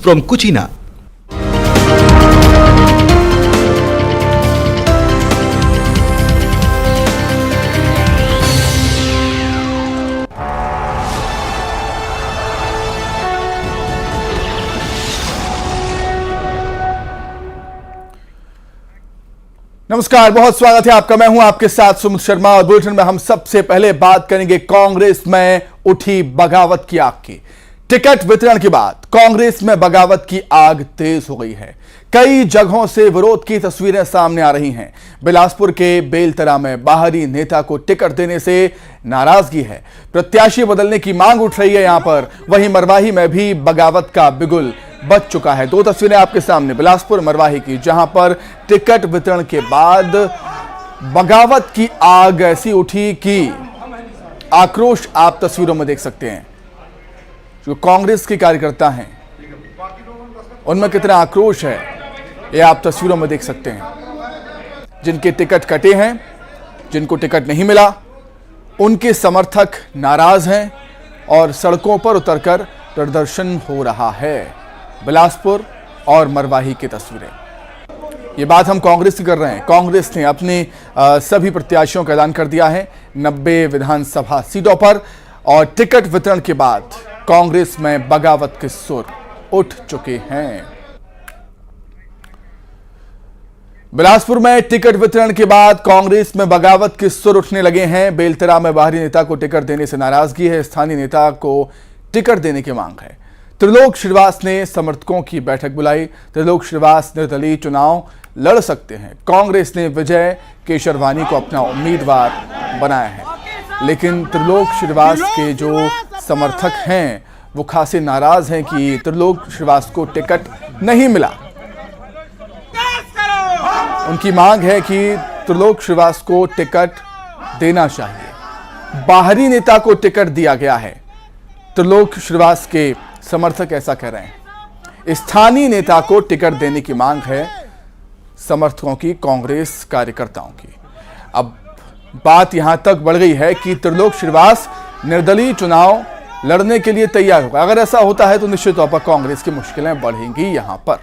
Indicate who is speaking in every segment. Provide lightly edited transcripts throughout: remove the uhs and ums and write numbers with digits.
Speaker 1: from Kuchina.
Speaker 2: नमस्कार, बहुत स्वागत है आपका। मैं हूं आपके साथ सुमित शर्मा और बुलेटिन में हम सबसे पहले बात करेंगे कांग्रेस में उठी बगावत की आग की। टिकट वितरण के बाद कांग्रेस में बगावत की आग तेज हो गई है। कई जगहों से विरोध की तस्वीरें सामने आ रही हैं। बिलासपुर के बेलतरा में बाहरी नेता को टिकट देने से नाराजगी है। प्रत्याशी बदलने की मांग उठ रही है यहां पर। वहीं मरवाही में भी बगावत का बिगुल बच चुका है। दो तस्वीरें आपके सामने बिलासपुर मरवाही की, जहां पर टिकट वितरण के बाद बगावत की आग ऐसी उठी कि आक्रोश आप तस्वीरों में देख सकते हैं। जो कांग्रेस के कार्यकर्ता हैं उनमें कितना आक्रोश है ये आप तस्वीरों में देख सकते हैं। जिनके टिकट कटे हैं, जिनको टिकट नहीं मिला, उनके समर्थक नाराज हैं और सड़कों पर उतरकर प्रदर्शन हो रहा है। बिलासपुर और मरवाही की तस्वीरें। ये बात हम कांग्रेस की कर रहे हैं। कांग्रेस ने अपने सभी प्रत्याशियों का ऐलान कर दिया है 90 विधानसभा सीटों पर, और टिकट वितरण के बाद कांग्रेस में बगावत के सुर उठ चुके हैं। बिलासपुर में टिकट वितरण के बाद कांग्रेस में बगावत के सुर उठने लगे हैं। बेलतरा में बाहरी नेता को टिकट देने से नाराजगी है। स्थानीय नेता को टिकट देने की मांग है। त्रिलोक श्रीवास ने समर्थकों की बैठक बुलाई। त्रिलोक श्रीवास निर्दलीय चुनाव लड़ सकते हैं। कांग्रेस ने विजय केशरवानी को अपना उम्मीदवार बनाया है, लेकिन त्रिलोक श्रीवास के जो समर्थक हैं वो खासे नाराज हैं कि त्रिलोक श्रीवास को टिकट नहीं मिला। उनकी मांग है कि त्रिलोक श्रीवास को टिकट देना चाहिए। बाहरी नेता को टिकट दिया गया है, त्रिलोक श्रीवास के समर्थक ऐसा कह रहे हैं। स्थानीय नेता को टिकट देने की मांग है समर्थकों की, कांग्रेस कार्यकर्ताओं की। अब बात यहां तक बढ़ गई है कि त्रिलोक श्रीवास निर्दलीय चुनाव लड़ने के लिए तैयार होगा। अगर ऐसा होता है तो निश्चित तौर पर कांग्रेस की मुश्किलें बढ़ेंगी यहां पर।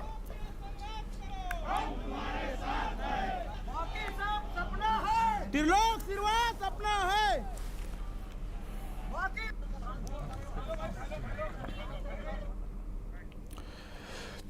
Speaker 3: त्रिलोक श्रीवास अपना है।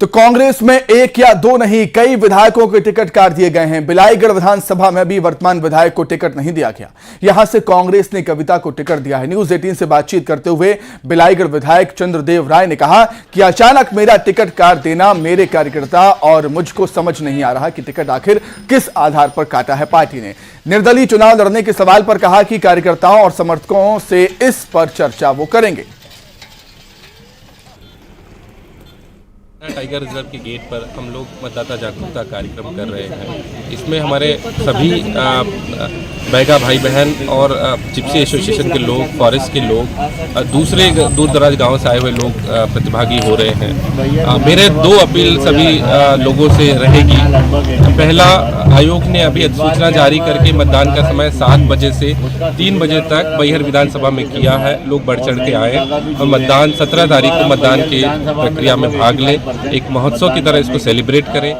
Speaker 2: तो कांग्रेस में एक या दो नहीं, कई विधायकों के टिकट काट दिए गए हैं। बिलाईगढ़ विधानसभा में भी वर्तमान विधायक को टिकट नहीं दिया गया। यहां से कांग्रेस ने कविता को टिकट दिया है। न्यूज 18 से बातचीत करते हुए बिलाईगढ़ विधायक चंद्रदेव राय ने कहा कि अचानक मेरा टिकट काट देना मेरे कार्यकर्ता और मुझको समझ नहीं आ रहा कि टिकट आखिर किस आधार पर काटा है पार्टी ने। निर्दलीय चुनाव लड़ने के सवाल पर कहा कि कार्यकर्ताओं और समर्थकों से इस पर चर्चा वो करेंगे।
Speaker 4: टाइगर रिजर्व के गेट पर हम लोग मतदाता जागरूकता कार्यक्रम कर रहे हैं। इसमें हमारे सभी बैगा भाई बहन और जिप्सी एसोसिएशन के लोग, फॉरेस्ट के लोग, दूसरे दूर दराज गाँव से आए हुए लोग प्रतिभागी हो रहे हैं। मेरे दो अपील सभी लोगों से रहेगी। पहला, आयोग ने अभी अधिसूचना जारी करके मतदान का समय 7 बजे से 3 बजे तक मैहर विधानसभा में किया है। लोग बढ़ चढ़ के आए और मतदान 17 तारीख को मतदान की प्रक्रिया में भाग लें। एक महोत्सव की तरह इसको सेलिब्रेट करें।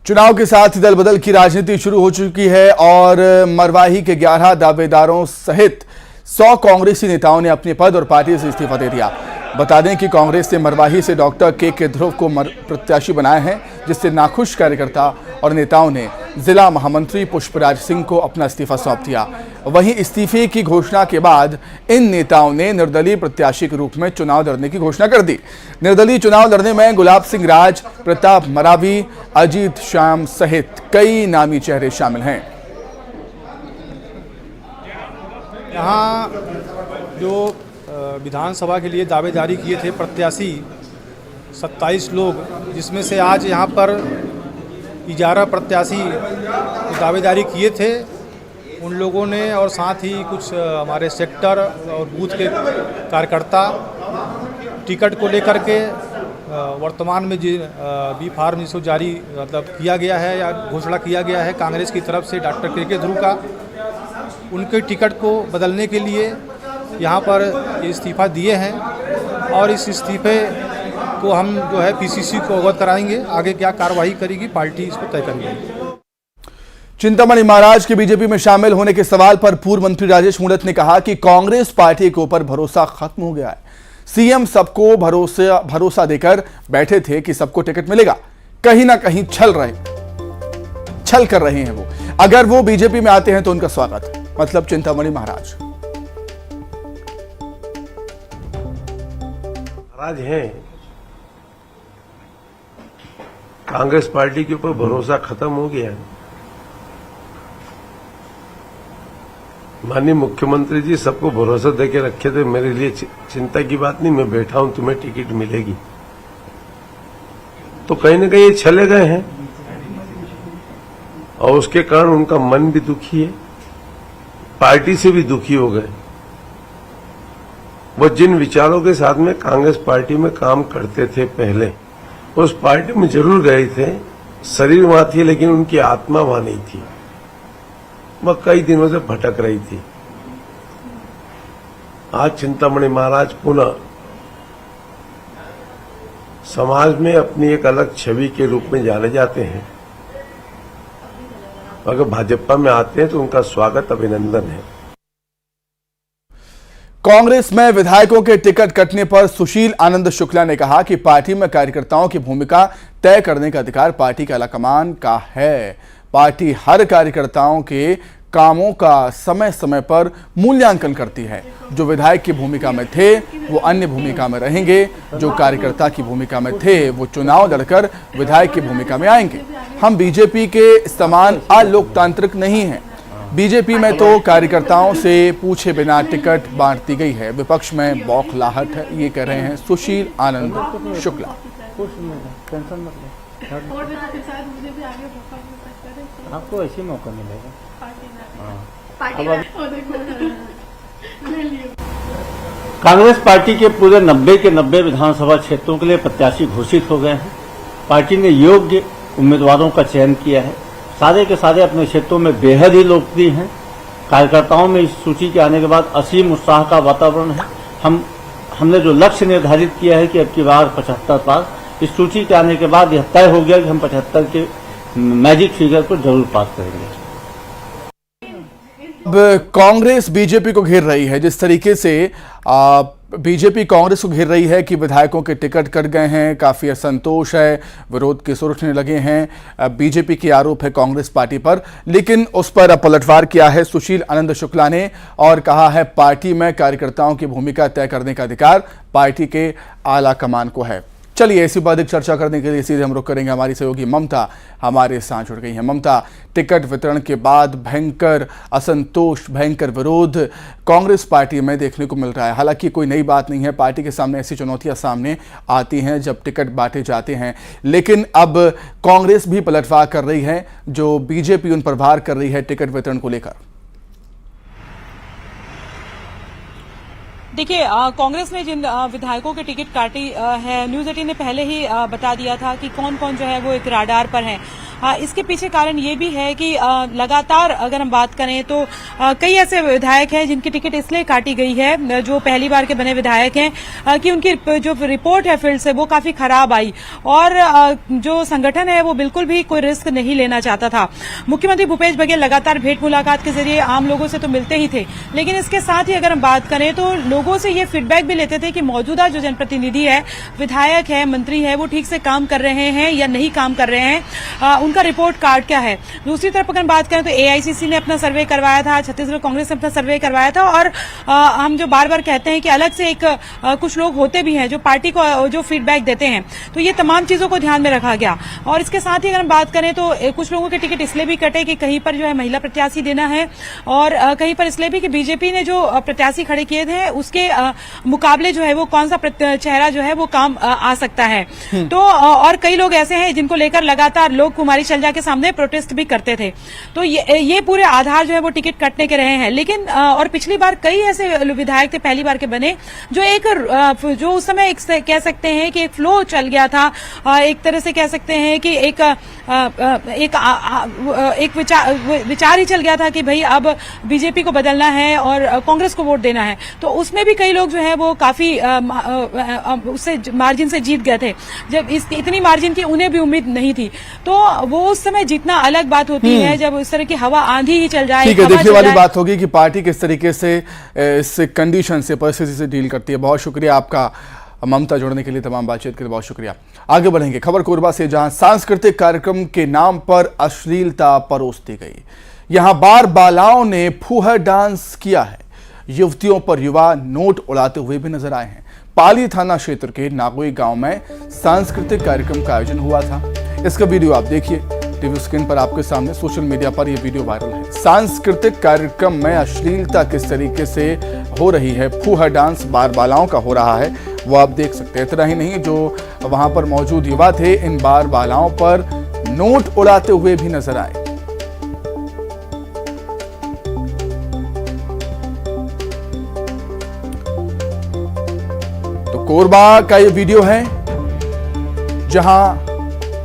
Speaker 2: चुनाव के साथ दल बदल की राजनीति शुरू हो चुकी है और मरवाही के 11 दावेदारों सहित 100 कांग्रेसी नेताओं ने अपने पद और पार्टी से इस्तीफा दे दिया। बता दें कि कांग्रेस ने मरवाही से डॉक्टर के ध्रुव को प्रत्याशी बनाया है, जिससे नाखुश कार्यकर्ता और नेताओं ने जिला महामंत्री पुष्पराज सिंह को अपना इस्तीफा सौंप दिया। वहीं इस्तीफे की घोषणा के बाद इन नेताओं ने निर्दलीय प्रत्याशी के रूप में चुनाव लड़ने की घोषणा कर दी। निर्दलीय चुनाव लड़ने में गुलाब सिंह राज, प्रताप मरावी, अजीत श्याम सहित कई नामी चेहरे शामिल हैं।
Speaker 3: यहाँ जो विधानसभा के लिए दावेदारी किए थे प्रत्याशी 27 लोग, जिसमें से आज यहाँ पर 11 प्रत्याशी दावेदारी किए थे, उन लोगों ने और साथ ही कुछ हमारे सेक्टर और बूथ के कार्यकर्ता टिकट को लेकर के वर्तमान में जो बी फार्म जिसको जारी मतलब किया गया है या घोषणा किया गया है कांग्रेस की तरफ से डॉक्टर के ध्रुव का, उनके टिकट को बदलने के लिए यहाँ पर इस्तीफा दिए हैं और इस इस्तीफे को हम जो है पीसीसी को अवगत कराएंगे। आगे क्या कार्रवाई करेगी पार्टी इसको तय करेगी।
Speaker 2: चिंतामणि महाराज के बीजेपी में शामिल होने के सवाल पर पूर्व मंत्री राजेश मूणत ने कहा कि कांग्रेस पार्टी के ऊपर भरोसा खत्म हो गया है। सीएम सबको भरोसा देकर बैठे थे कि सबको टिकट मिलेगा। कहीं ना कहीं छल कर रहे हैं वो। अगर वो बीजेपी में आते हैं तो उनका स्वागत है। मतलब चिंतामणि महाराज
Speaker 1: हैं, कांग्रेस पार्टी के ऊपर भरोसा खत्म हो गया है। माननीय मुख्यमंत्री जी सबको भरोसा देके रखे थे, मेरे लिए चिंता की बात नहीं, मैं बैठा हूं, तुम्हें टिकट मिलेगी। तो कहीं न कहीं ये चले गए हैं और उसके कारण उनका मन भी दुखी है, पार्टी से भी दुखी हो गए। वो जिन विचारों के साथ में कांग्रेस पार्टी में काम करते थे पहले, उस पार्टी में जरूर गए थे, शरीर वहां थी लेकिन उनकी आत्मा वहां नहीं थी। वह कई दिनों से भटक रही थी। आज चिंतामणि महाराज पुनः समाज में अपनी एक अलग छवि के रूप में जाने जाते हैं। अगर भाजपा में आते हैं तो उनका स्वागत, अभिनंदन है।
Speaker 2: कांग्रेस में विधायकों के टिकट कटने पर सुशील आनंद शुक्ला ने कहा कि पार्टी में कार्यकर्ताओं की भूमिका तय करने का अधिकार पार्टी के आलाकमान का है। पार्टी हर कार्यकर्ताओं के कामों का समय समय पर मूल्यांकन करती है। जो विधायक की भूमिका में थे वो अन्य भूमिका में रहेंगे, जो कार्यकर्ता की भूमिका में थे वो चुनाव लड़कर विधायक की भूमिका में आएंगे। हम बीजेपी के समान अलोकतांत्रिक नहीं हैं। बीजेपी में तो कार्यकर्ताओं से पूछे बिना टिकट बांट दी गई है। विपक्ष में बौखलाहट है, ये कह रहे हैं सुशील आनंद शुक्ला।
Speaker 5: आपको ऐसे मौका मिलेगा। कांग्रेस पार्टी के पूरे 90 के 90 विधानसभा क्षेत्रों के लिए प्रत्याशी घोषित हो गए हैं। पार्टी ने योग्य उम्मीदवारों का चयन किया है। सारे के सारे अपने क्षेत्रों में बेहद ही लोकप्रिय हैं। कार्यकर्ताओं में इस सूची के आने के बाद असीम उत्साह का वातावरण है। हमने जो लक्ष्य निर्धारित किया है कि अब की बार 75 पास, इस सूची के आने के बाद यह तय हो गया कि हम 75 के मैजिक फिगर को जरूर पास करेंगे।
Speaker 2: अब कांग्रेस बीजेपी को घेर रही है। जिस तरीके से बीजेपी कांग्रेस को घेर रही है कि विधायकों के टिकट कट गए हैं, काफी असंतोष है, विरोध के सुर उठने लगे हैं। बीजेपी के आरोप है कांग्रेस पार्टी पर, लेकिन उस पर पलटवार किया है सुशील आनंद शुक्ला ने और कहा है पार्टी में कार्यकर्ताओं की भूमिका तय करने का अधिकार पार्टी के आला कमान को है। चलिए इसी पर अधिक चर्चा करने के लिए सीधे हम रुख करेंगे। हमारी सहयोगी ममता हमारे साथ जुड़ गई हैं। ममता, टिकट वितरण के बाद भयंकर असंतोष, भयंकर विरोध कांग्रेस पार्टी में देखने को मिल रहा है। हालांकि कोई नई बात नहीं है, पार्टी के सामने ऐसी चुनौतियां सामने आती हैं जब टिकट बांटे जाते हैं, लेकिन अब कांग्रेस भी पलटवार कर रही है, जो बीजेपी उन पर वार कर रही है टिकट वितरण को लेकर।
Speaker 6: देखिए, कांग्रेस ने जिन विधायकों के टिकट काटी है, न्यूज 18 ने पहले ही बता दिया था कि कौन कौन जो है वो एक राडार पर है। इसके पीछे कारण ये भी है कि लगातार अगर हम बात करें तो कई ऐसे विधायक हैं जिनकी टिकट इसलिए काटी गई है, जो पहली बार के बने विधायक हैं, कि उनकी जो रिपोर्ट है फील्ड से वो काफी खराब आई और जो संगठन है वो बिल्कुल भी कोई रिस्क नहीं लेना चाहता था। मुख्यमंत्री भूपेश बघेल लगातार भेंट मुलाकात के जरिए आम लोगों से तो मिलते ही थे, लेकिन इसके साथ ही अगर हम बात करें तो लोगों से ये फीडबैक भी लेते थे कि मौजूदा जो जनप्रतिनिधि है, विधायक है, मंत्री है, वो ठीक से काम कर रहे हैं या नहीं काम कर रहे हैं, उनका रिपोर्ट कार्ड क्या है। दूसरी तरफ अगर बात करें तो एआईसीसी ने अपना सर्वे करवाया था, छत्तीसगढ़ कांग्रेस ने अपना सर्वे करवाया था और हम जो बार बार कहते हैं कि अलग से एक कुछ लोग होते भी हैं जो पार्टी को जो फीडबैक देते हैं, तो ये तमाम चीजों को ध्यान में रखा गया। और इसके साथ ही अगर हम बात करें तो कुछ लोगों के टिकट इसलिए भी कटे कि कहीं पर जो है महिला प्रत्याशी देना है और कहीं पर इसलिए भी कि बीजेपी ने जो प्रत्याशी खड़े किए थे उसके मुकाबले जो है वो कौन सा चेहरा जो है वो काम आ सकता है। तो और कई लोग ऐसे हैं जिनको लेकर लगातार लोग कुमारी शैलजा के सामने प्रोटेस्ट भी करते थे। तो ये पूरे आधार जो है वो टिकट कटने के रहे हैं। लेकिन और पिछली बार कई ऐसे विधायक थे पहली बार के बने जो एक जो उस समय कह सकते हैं कि एक फ्लो चल गया था, एक तरह से कह सकते हैं कि एक विचार ही चल गया था कि भाई अब बीजेपी को बदलना है और कांग्रेस को वोट देना है। तो उसमें उसमें भी कई लोग जो है वो काफी उससे मार्जिन से जीत गए थे, जब इतनी मार्जिन की उन्हें भी उम्मीद नहीं थी। तो वो उस समय जीतना अलग बात होती है जब उस तरह की हवा आंधी ही चल जाए।
Speaker 2: ठीक है, देखने वाली बात होगी कि पार्टी किस तरीके से इस कंडीशन से, परिस्थिति से डील करती है। बहुत शुक्रिया आपका ममता, जुड़ने के लिए, तमाम बातचीत के लिए बहुत शुक्रिया। आगे बढ़ेंगे खबर कोरबा से, जहां सांस्कृतिक कार्यक्रम के नाम पर अश्लीलता परोस दी गई। यहां बार बालाओं ने फूहड़ डांस किया है। युवतियों पर युवा नोट उड़ाते हुए भी नजर आए हैं। पाली थाना क्षेत्र के नागोई गांव में सांस्कृतिक कार्यक्रम का आयोजन हुआ था। इसका वीडियो आप देखिए टीवी स्क्रीन पर आपके सामने। सोशल मीडिया पर यह वीडियो वायरल है। सांस्कृतिक कार्यक्रम में अश्लीलता किस तरीके से हो रही है, फूहड़ डांस बार बालाओं का हो रहा है, वो आप देख सकते हैं। इतना ही नहीं, जो वहां पर मौजूद युवा थे इन बार बालाओं पर नोट उड़ाते हुए भी नजर आए। तो कोरबा का ये वीडियो है जहां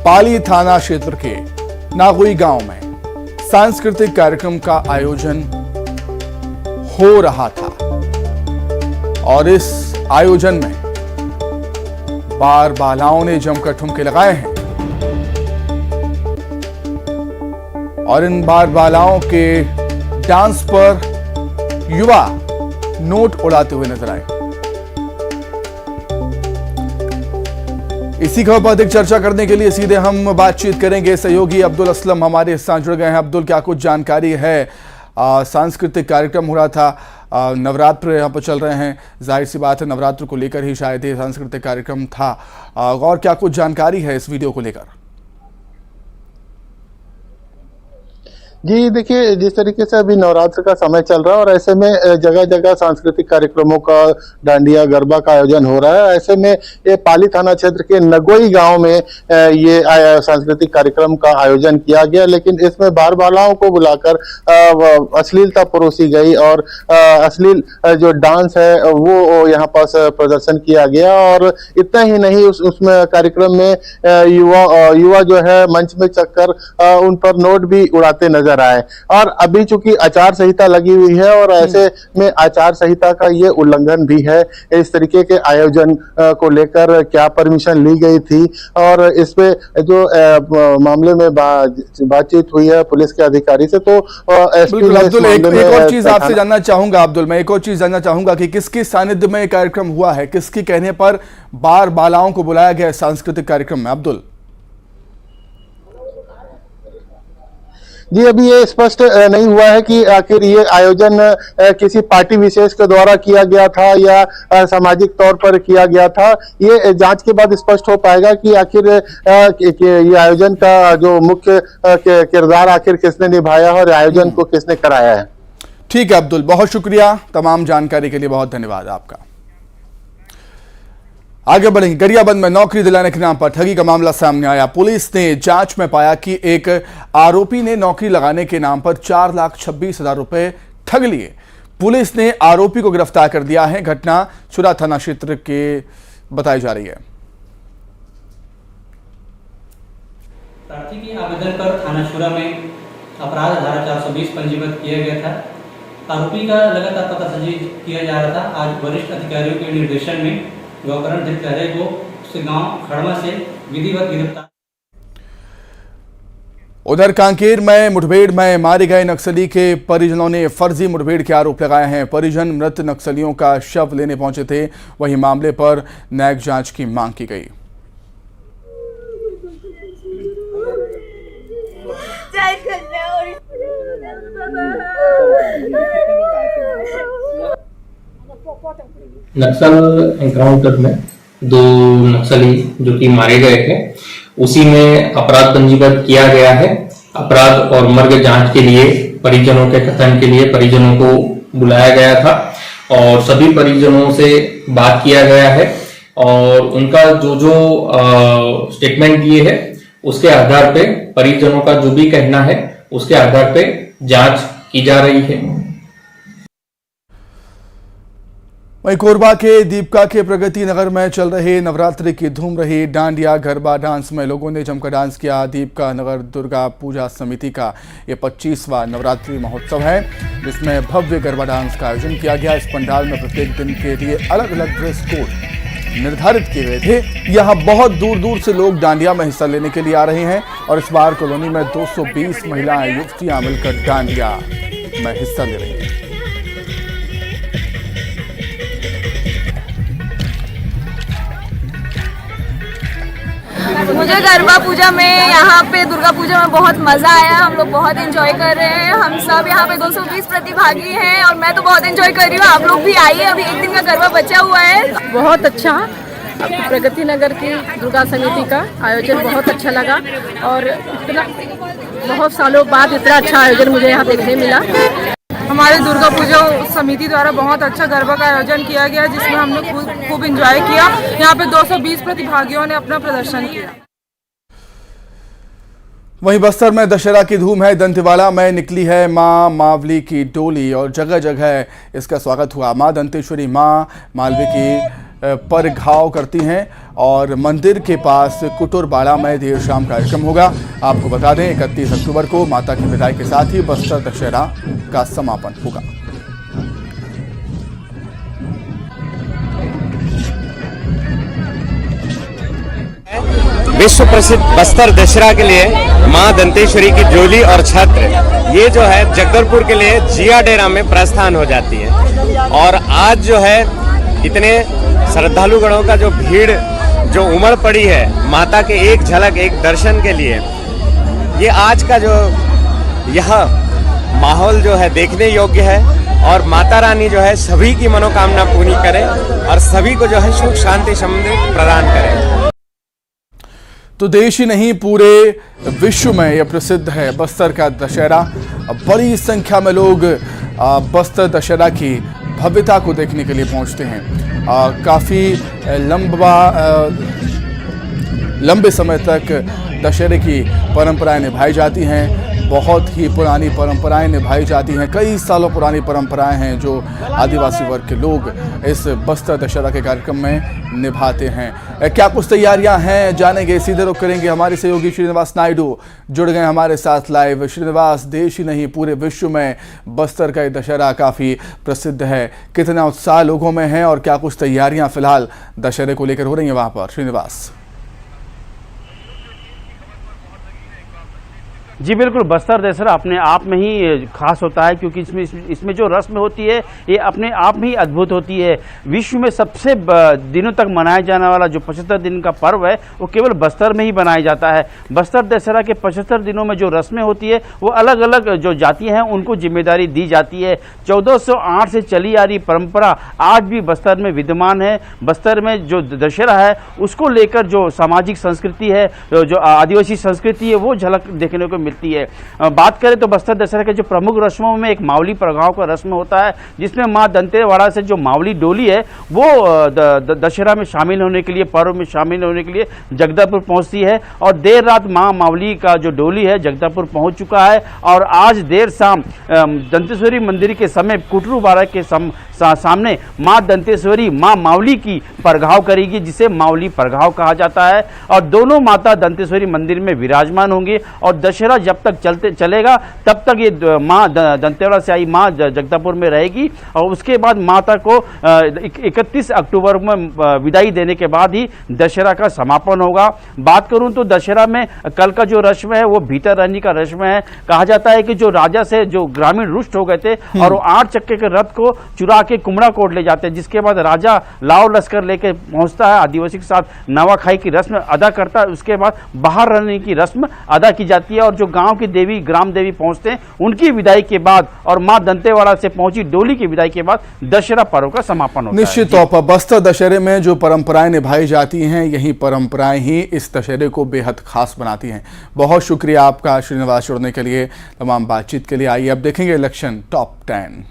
Speaker 2: पाली थाना क्षेत्र के नागोई गांव में सांस्कृतिक कार्यक्रम का आयोजन हो रहा था और इस आयोजन में बार बालाओं ने जमकर ठुमके लगाए हैं और इन बार बालाओं के डांस पर युवा नोट उड़ाते हुए नजर आए। इसी खबर पर अधिक चर्चा करने के लिए सीधे हम बातचीत करेंगे। सहयोगी अब्दुल असलम हमारे साथ जुड़ गए हैं। अब्दुल, क्या कुछ जानकारी है? सांस्कृतिक कार्यक्रम हो रहा था, नवरात्र यहाँ पर चल रहे हैं, जाहिर सी बात है नवरात्र को लेकर ही शायद ये सांस्कृतिक कार्यक्रम था, और क्या कुछ जानकारी है इस वीडियो को लेकर?
Speaker 7: जी देखिए, जिस तरीके से अभी नवरात्र का समय चल रहा है और ऐसे में जगह जगह सांस्कृतिक कार्यक्रमों का, डांडिया गरबा का आयोजन हो रहा है। ऐसे में ये पाली थाना क्षेत्र के नगोई गांव में ये सांस्कृतिक कार्यक्रम का आयोजन किया गया, लेकिन इसमें बार बालाओं को बुलाकर अश्लीलता परोसी गई और अश्लील जो डांस है वो यहाँ पास प्रदर्शन किया गया। और इतना ही नहीं, उसमें कार्यक्रम में युवा जो है मंच में चढ़कर उन पर नोट भी उड़ाते नजर आए। और अभी चूंकि आचार संहिता लगी हुई है और ऐसे में आचार संहिता का ये उल्लंघन भी है। इस तरीके के आयोजन को लेकर क्या परमिशन ली गई थी और इसमें जो मामले में बातचीत हुई है पुलिस के अधिकारी से, तो
Speaker 2: अब्दुल एक और चीज आपसे जानना चाहूंगा। अब्दुल, मैं एक और चीज जानना चाहूंगा कि किसके सानिध्य में कार्यक्रम हुआ है, किसके कहने पर बार बालाओं को बुलाया गया सांस्कृतिक कार्यक्रम में? अब्दुल
Speaker 7: जी, अभी ये स्पष्ट नहीं हुआ है कि आखिर ये आयोजन किसी पार्टी विशेष के द्वारा किया गया था या सामाजिक तौर पर किया गया था। ये जांच के बाद स्पष्ट हो पाएगा कि आखिर ये आयोजन का जो मुख्य किरदार आखिर किसने निभाया और आयोजन को किसने कराया है।
Speaker 2: ठीक है अब्दुल, बहुत शुक्रिया तमाम जानकारी के लिए, बहुत धन्यवाद आपका। आगे बढ़ेंगे। गरियाबंद में नौकरी दिलाने के नाम पर ठगी का मामला सामने आया। पुलिस ने जांच में पाया कि एक आरोपी ने नौकरी लगाने के नाम पर 4,26,000 रुपए ठग लिए। पुलिस ने आरोपी को गिरफ्तार कर दिया है। घटना चुरा थाना क्षेत्र के बताई जा रही है।
Speaker 8: प्रार्थी के आवेदन पर थाना चुरा में अपराध धारा 420 पंजीबद्ध किया गया था। आरोपी का लगातार पतासाजी किया जा रहा था। आज वरिष्ठ अधिकारियों के निर्देशन में गौकरण धिक्कारे को उसके गांव खड़मा से विधिवत गिरफ्तार।
Speaker 2: उधर कांकेर में मुठभेड़ में मारे गए नक्सली के परिजनों ने फर्जी मुठभेड़ के आरोप लगाए हैं। परिजन मृत नक्सलियों का शव लेने पहुंचे थे। वहीं मामले पर न्यायिक जांच की मांग की गई।
Speaker 9: नक्सल एनकाउंटर में 2 नक्सली जो कि मारे गए थे, उसी में अपराध पंजीबद्ध किया गया है। अपराध और मर्ग जांच के लिए परिजनों के कथन के लिए परिजनों को बुलाया गया था और सभी परिजनों से बात किया गया है और उनका जो स्टेटमेंट दिए है उसके आधार पे, परिजनों का जो भी कहना है उसके आधार पे जांच की जा रही है।
Speaker 2: वहीं कोरबा के दीपका के प्रगति नगर में चल रहे नवरात्रि की धूम रही। डांडिया गरबा डांस में लोगों ने जमकर डांस किया। दीपका नगर दुर्गा पूजा समिति का ये 25वां नवरात्रि महोत्सव है, जिसमें भव्य गरबा डांस का आयोजन किया गया। इस पंडाल में प्रत्येक दिन के लिए अलग अलग ड्रेस कोड निर्धारित किए गए थे। यहाँ बहुत दूर दूर से लोग डांडिया में हिस्सा लेने के लिए आ रहे हैं और इस बार कॉलोनी में 220 महिलाएं युवतियां मिलकर डांडिया में हिस्सा ले रही हैं।
Speaker 10: मुझे गरबा पूजा में यहाँ पे दुर्गा पूजा में बहुत मजा आया। हम लोग बहुत एंजॉय कर रहे हैं। हम सब यहाँ पे 220 प्रतिभागी हैं और मैं तो बहुत एंजॉय कर रही हूँ। आप लोग भी आइए, अभी एक दिन का गरबा बचा हुआ है।
Speaker 11: बहुत अच्छा प्रगति नगर की दुर्गा समिति का आयोजन बहुत अच्छा लगा और इतना बहुत सालों बाद इतना अच्छा आयोजन मुझे यहाँ देखने मिला।
Speaker 12: हमारे दुर्गा पूजा समिति द्वारा बहुत अच्छा गरबा का आयोजन किया गया, जिसमें हमने खूब एंजॉय किया। यहाँ पे 220 प्रतिभागियों ने अपना प्रदर्शन किया।
Speaker 2: वहीं बस्तर में दशहरा की धूम है। दंतेवाड़ा में निकली है मां मावली की डोली और जगह जगह इसका स्वागत हुआ। मां दंतेश्वरी मां मालवी की पर घाव करती हैं और मंदिर के पास कुटुरबाड़ा में देर शाम कार्यक्रम होगा। आपको बता दें 31 अक्टूबर को माता की विदाई के साथ ही बस्तर दशहरा का समापन होगा।
Speaker 13: विश्व प्रसिद्ध बस्तर दशहरा के लिए मां दंतेश्वरी की डोली और छत्र ये जो है जगदलपुर के लिए जिया डेरा में प्रस्थान हो जाती है। और आज जो है इतने श्रद्धालुगणों का जो भीड़ जो उमड़ पड़ी है माता के एक झलक एक दर्शन के लिए, ये आज का जो यह माहौल जो है देखने योग्य है। और माता रानी जो है सभी की मनोकामना पूरी करे और सभी को जो है सुख शांति समृद्धि प्रदान करे।
Speaker 2: तो देश ही नहीं पूरे विश्व में यह प्रसिद्ध है बस्तर का दशहरा। बड़ी संख्या में लोग बस्तर दशहरा की भव्यता को देखने के लिए पहुंचते हैं। काफ़ी लंबे समय तक दशहरे की परंपराएं निभाई जाती हैं। बहुत ही पुरानी परंपराएं निभाई जाती हैं। कई सालों पुरानी परंपराएं हैं जो आदिवासी वर्ग के लोग इस बस्तर दशहरा के कार्यक्रम में निभाते हैं। क्या कुछ तैयारियां हैं, जानेंगे। सीधे रुख करेंगे हमारे सहयोगी श्रीनिवास नायडू जुड़ गए हमारे साथ लाइव। श्रीनिवास, देश ही नहीं पूरे विश्व में बस्तर का दशहरा काफ़ी प्रसिद्ध है। कितना उत्साह लोगों में है और क्या कुछ तैयारियां फिलहाल दशहरे को लेकर हो रही हैं वहाँ पर? श्रीनिवास।
Speaker 14: जी बिल्कुल, बस्तर दशहरा अपने आप में ही खास होता है क्योंकि इसमें जो रस्म होती है ये अपने आप में ही अद्भुत होती है। विश्व में सबसे दिनों तक मनाया जाने वाला जो 75 दिन का पर्व है वो केवल बस्तर में ही मनाया जाता है। बस्तर दशहरा के 75 दिनों में जो रस्में होती है वो अलग अलग जो जातियां हैं उनको जिम्मेदारी दी जाती है। 1408 से चली आ रही परंपरा आज भी बस्तर में विद्यमान है। बस्तर में जो दशहरा है उसको लेकर जो सामाजिक संस्कृति है, जो आदिवासी संस्कृति है, वो झलक देखने को मिलती है। बात करें तो बस्तर दशहरा के जो प्रमुख रस्मों में एक मावली प्रघाव का रस्म होता है, जिसमें मां दंतेवाड़ा से जो मावली डोली है वो दशहरा में शामिल होने के लिए, पर्व में शामिल होने के लिए जगदलपुर पहुंचती है। और देर रात मां मावली का जो डोली है जगदलपुर पहुंच चुका है और आज देर शाम दंतेश्वरी मंदिर के समीप कुटरूबाड़ा के सामने मां दंतेश्वरी मां मावली की परघाव करेगी, जिसे मावली परघाव कहा जाता है। और दोनों माता दंतेश्वरी मंदिर में विराजमान होंगी और दशहरा जब तक चलेगा तब तक ये मां दंतेवाड़ा से आई मां जगदलपुर में रहेगी और उसके बाद माता को 31 अक्टूबर में विदाई देने के बाद ही दशहरा का समापन होगा। बात करूं तो दशहरा में कल का जो रस्म है वो भीतर रहने का रस्म है। कहा जाता है कि जो राजा से जो ग्रामीण रुष्ट हो गए थे और वो 8 चक्के के रथ को चुरा के कुमड़ा कोट ले जाते हैं, जिसके बाद राजा लाव लश्कर लेके पहुंचता है, आदिवासी के साथ नवाखाई की रस्म अदा करता है। उसके बाद बाहर रहने की रस्म अदा की जाती है और जो गांव की देवी ग्राम देवी पहुंचते हैं उनकी विदाई के बाद और मां दंतेवाड़ा से पहुंची डोली की विदाई के बाद दशहरा पर्व का समापन होता है।
Speaker 2: निश्चित तौर पर बस्तर दशहरे में जो परंपराएं निभाई जाती हैं यही परंपराएं ही इस दशहरे को बेहद खास बनाती हैं। बहुत शुक्रिया आपका श्रीनिवास जुड़ने के लिए, तमाम बातचीत के लिए। आइए अब देखेंगे इलेक्शन टॉप 10।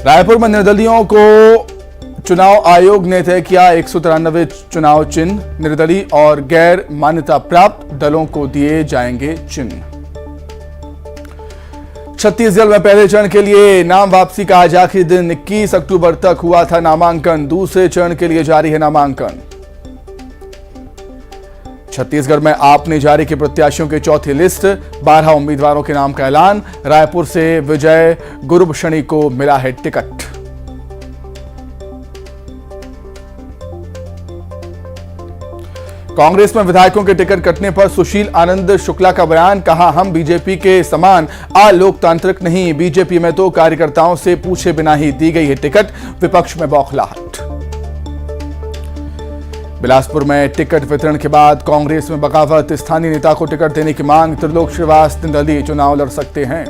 Speaker 2: रायपुर में निर्दलियों को चुनाव आयोग ने तय किया 193 चुनाव चिन्ह। निर्दलीय और गैर मान्यता प्राप्त दलों को दिए जाएंगे चिन्ह। छत्तीसगढ़ में पहले चरण के लिए नाम वापसी का आज आखिरी दिन 21 अक्टूबर तक हुआ था नामांकन। दूसरे चरण के लिए जारी है नामांकन। छत्तीसगढ़ में आप ने जारी की प्रत्याशियों की चौथी लिस्ट। 12 उम्मीदवारों के नाम का ऐलान। रायपुर से विजय गुरुबशनी को मिला है टिकट। कांग्रेस में विधायकों के टिकट कटने पर सुशील आनंद शुक्ला का बयान। कहा, हम बीजेपी के समान अलोकतांत्रिक नहीं, बीजेपी में तो कार्यकर्ताओं से पूछे बिना ही दी गई है टिकट। विपक्ष में बौखलाहट। बिलासपुर में टिकट वितरण के बाद कांग्रेस में बगावत। स्थानीय नेता को टिकट देने की मांग। त्रिलोक श्रीवास निर्दलीय चुनाव लड़ सकते हैं।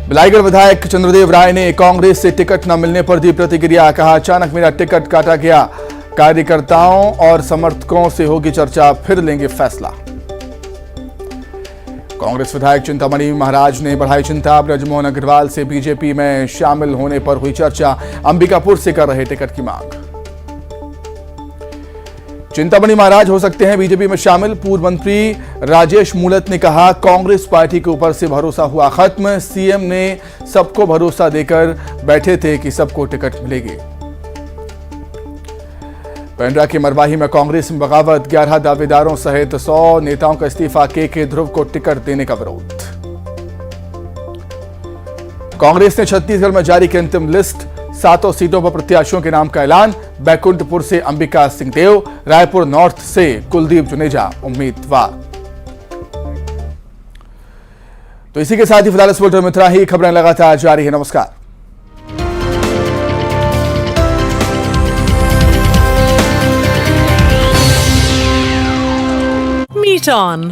Speaker 2: बिलाईगढ़ विधायक चंद्रदेव राय ने कांग्रेस से टिकट न मिलने पर दी प्रतिक्रिया। कहा, अचानक मेरा टिकट काटा गया, कार्यकर्ताओं और समर्थकों से होगी चर्चा, फिर लेंगे फैसला। कांग्रेस विधायक चिंतामणि महाराज ने बढ़ाई चिंता। ब्रजमोहन अग्रवाल से बीजेपी में शामिल होने पर हुई चर्चा। अंबिकापुर से कर रहे टिकट की मांग। चिंतामणि महाराज हो सकते हैं बीजेपी में शामिल। पूर्व मंत्री राजेश मूलत ने कहा, कांग्रेस पार्टी के ऊपर से भरोसा हुआ खत्म। सीएम ने सबको भरोसा देकर बैठे थे कि सबको टिकट मिलेगी। पेंड्रा की मरवाही में कांग्रेस में बगावत। 11 दावेदारों सहित 100 नेताओं का इस्तीफा। के ध्रुव को टिकट देने का विरोध। कांग्रेस ने छत्तीसगढ़ में जारी की अंतिम लिस्ट। 7 सीटों पर प्रत्याशियों के नाम का ऐलान। बैकुंठपुर से अंबिका सिंहदेव, रायपुर नॉर्थ से कुलदीप जुनेजा उम्मीदवार। तो इसी के साथ ही फिलहाल इस बुलेटिन में इतना ही। खबरें लगातार जारी है। नमस्कार।
Speaker 15: Meet On